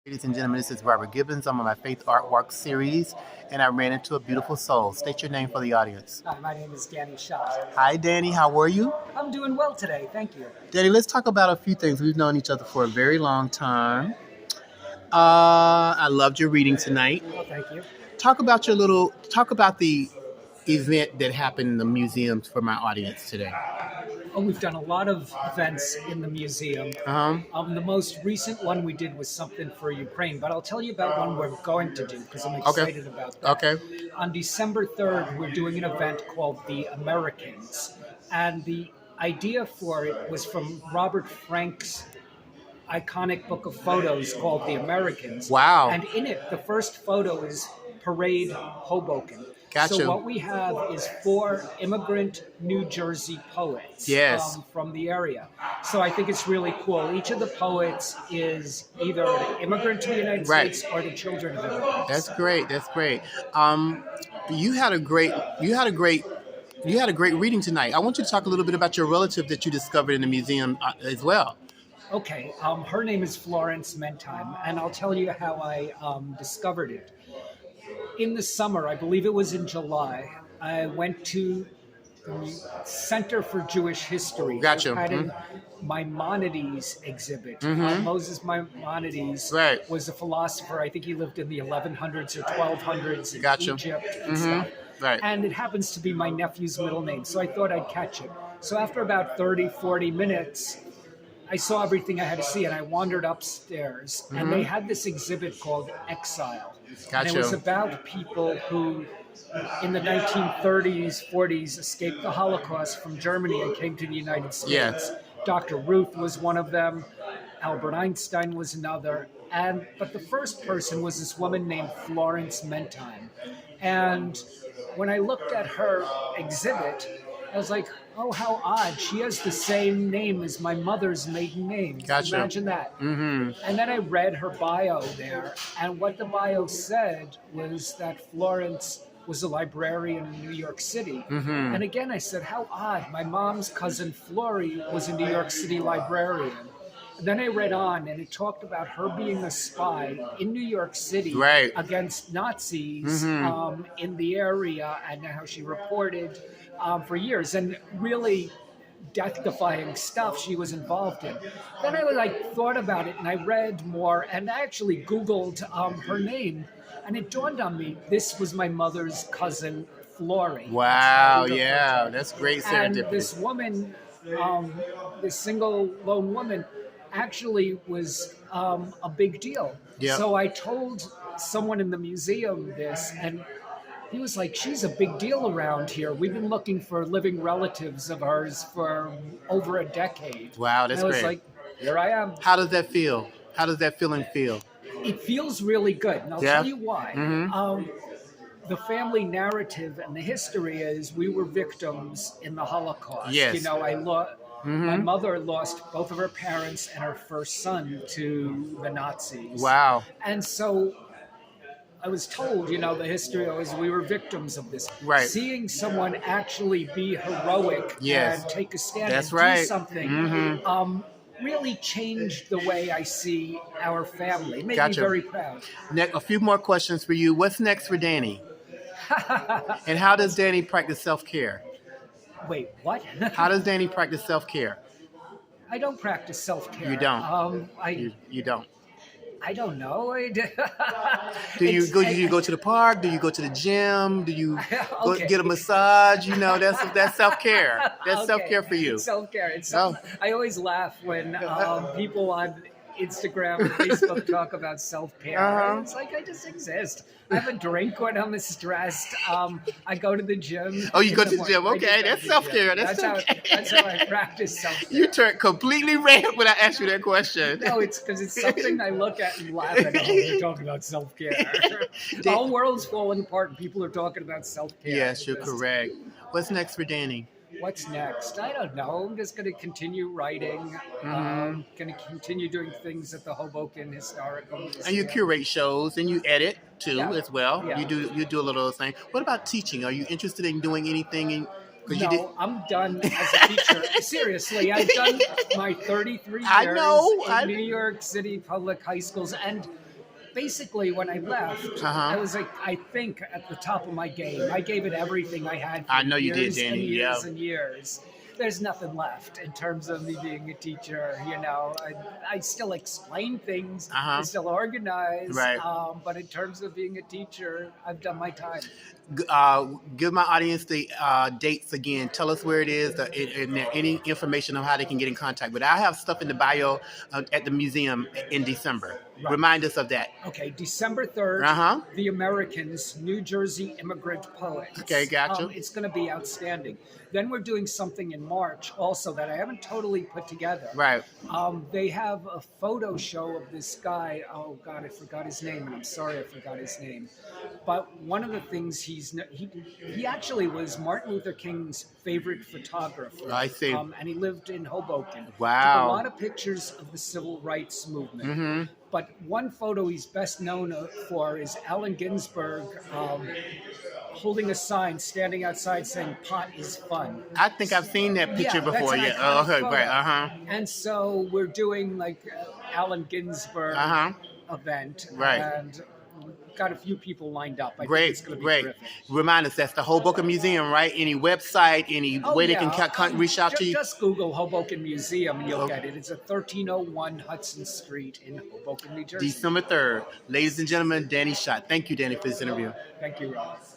Ladies and gentlemen, this is Robert Gibbons. I'm on my Faith Artwork series, and I ran into a beautiful soul. State your name for the audience. Hi, my name is Danny Schott. Hi, Danny. How are you? I'm doing well today, thank you. Danny, let's talk about a few things. We've known each other for a very long time. I loved your reading tonight. Well, thank you. Talk about the event that happened in the museum for my audience today. Oh, we've done a lot of events in the museum. The most recent one we did was something for Ukraine, but I'll tell you about one we're going to do because I'm excited about that. Okay. On December 3rd, we're doing an event called The Americans, and the idea for it was from Robert Frank's iconic book of photos called The Americans. Wow. And in it, the first photo is Parade Hoboken. Gotcha. So what we have is 4 immigrant New Jersey poets from the area. So I think it's really cool. Each of the poets is either an immigrant to the United States or the children of immigrants. That's great. That's great. You had a great reading tonight. I want you to talk a little bit about your relative that you discovered in the museum as well. Okay. Her name is Florence Mentime, and I'll tell you how I discovered it. In the summer, I believe it was in July, I went to the Center for Jewish History. Gotcha. They had a Maimonides exhibit. Moses Maimonides was a philosopher. I think he lived in the 1100s or 1200s in Egypt and stuff. Right. And it happens to be my nephew's middle name, so I thought I'd catch him. So after about 30, 40 minutes, I saw everything I had to see, and I wandered upstairs, and they had this exhibit called Exile. Gotcha. And it was about people who, in the 1930s, 40s, escaped the Holocaust from Germany and came to the United States. Yes. Dr. Ruth was one of them. Albert Einstein was another. But the first person was this woman named Florence Mentime. And when I looked at her exhibit, I was like, oh, how odd. She has the same name as my mother's maiden name. Gotcha. Imagine that. And then I read her bio there, and what the bio said was that Florence was a librarian in New York City. And again, I said, how odd. My mom's cousin Florrie was a New York City librarian. And then I read on, and it talked about her being a spy in New York City against Nazis in the area, and how she reported for years, and really death-defying stuff she was involved in. Then I thought about it, and I read more, and I actually Googled her name, and it dawned on me, this was my mother's cousin, Florrie. Wow, that's great serendipity. And this woman, this single lone woman, actually was a big deal. Yep. So I told someone in the museum this, and he was like, she's a big deal around here. We've been looking for living relatives of ours for over a decade. Wow, that's great. And I was like, here I am. How does that feel? How does that feeling feel? It feels really good, and I'll tell you why. The family narrative and the history is we were victims in the Holocaust. Yes. You know, my mother lost both of her parents and her first son to the Nazis. Wow. And so I was told, the history was we were victims of this. Right. Seeing someone actually be heroic and take a stand and do something really changed the way I see our family. It made me very proud. A few more questions for you. What's next for Danny? And how does Danny practice self-care? Wait, what? How does Danny practice self-care? I don't practice self-care. You don't? You don't? I don't know. Do you go to the park? Do you go to the gym? Do you go get a massage? That's self-care. That's self-care for you. Self-care. I always laugh when people on Instagram and Facebook talk about self-care. It's like I just exist. I have a drink when I'm stressed. I go to the gym. Oh, you go to the gym. Okay, that's self-care. That's how I practice self-care. You turned completely red when I asked you that question. No, it's because it's something I look at and laugh at. Oh, you're talking about self-care. The whole world's falling apart and people are talking about self-care. Yes, you're correct. What's next for Danny? What's next? I don't know. I'm just going to continue writing. Going to continue doing things at the Hoboken Historical Museum. And you curate shows and you edit too as well. Yeah. You do a little of those things. What about teaching? Are you interested in doing anything? I'm done as a teacher. Seriously, I've done my 33 years in New York City public high schools, and basically, when I left, I was like, I think at the top of my game. I gave it everything I had for I know you did, years and Danny. Yeah. years and years. There's nothing left in terms of me being a teacher. You know, I still explain things, I still organize, Right. but in terms of being a teacher, I've done my time. Give my audience the dates again. Tell us where it is, and any information on how they can get in contact. But I have stuff in the bio at the museum in December. Right. Remind us of that. Okay, December 3rd, The Americans, New Jersey Immigrant Poets. Okay, gotcha. It's going to be outstanding. Then we're doing something in March also that I haven't totally put together. Right. They have a photo show of this guy. Oh, God, I forgot his name, and I'm sorry I forgot his name. But one of the things he actually was Martin Luther King's favorite photographer. I see. And he lived in Hoboken. Wow. Took a lot of pictures of the civil rights movement. But one photo he's best known for is Allen Ginsberg holding a sign, standing outside saying "pot is fun." I think I've seen that picture before. That's an Yeah. iconic Okay. photo. Right. And so we're doing like Allen Ginsberg event, Right. and got a few people lined up. I think Great, it's going to be great. terrific. Remind us, that's the Hoboken Museum, right? Any website, any way they can reach out to you? Just Google Hoboken Museum and you'll get it. It's at 1301 Hudson Street in Hoboken, New Jersey. December 3rd. Ladies and gentlemen, Danny Schott. Thank you, Danny, for this interview. Thank you, Rob.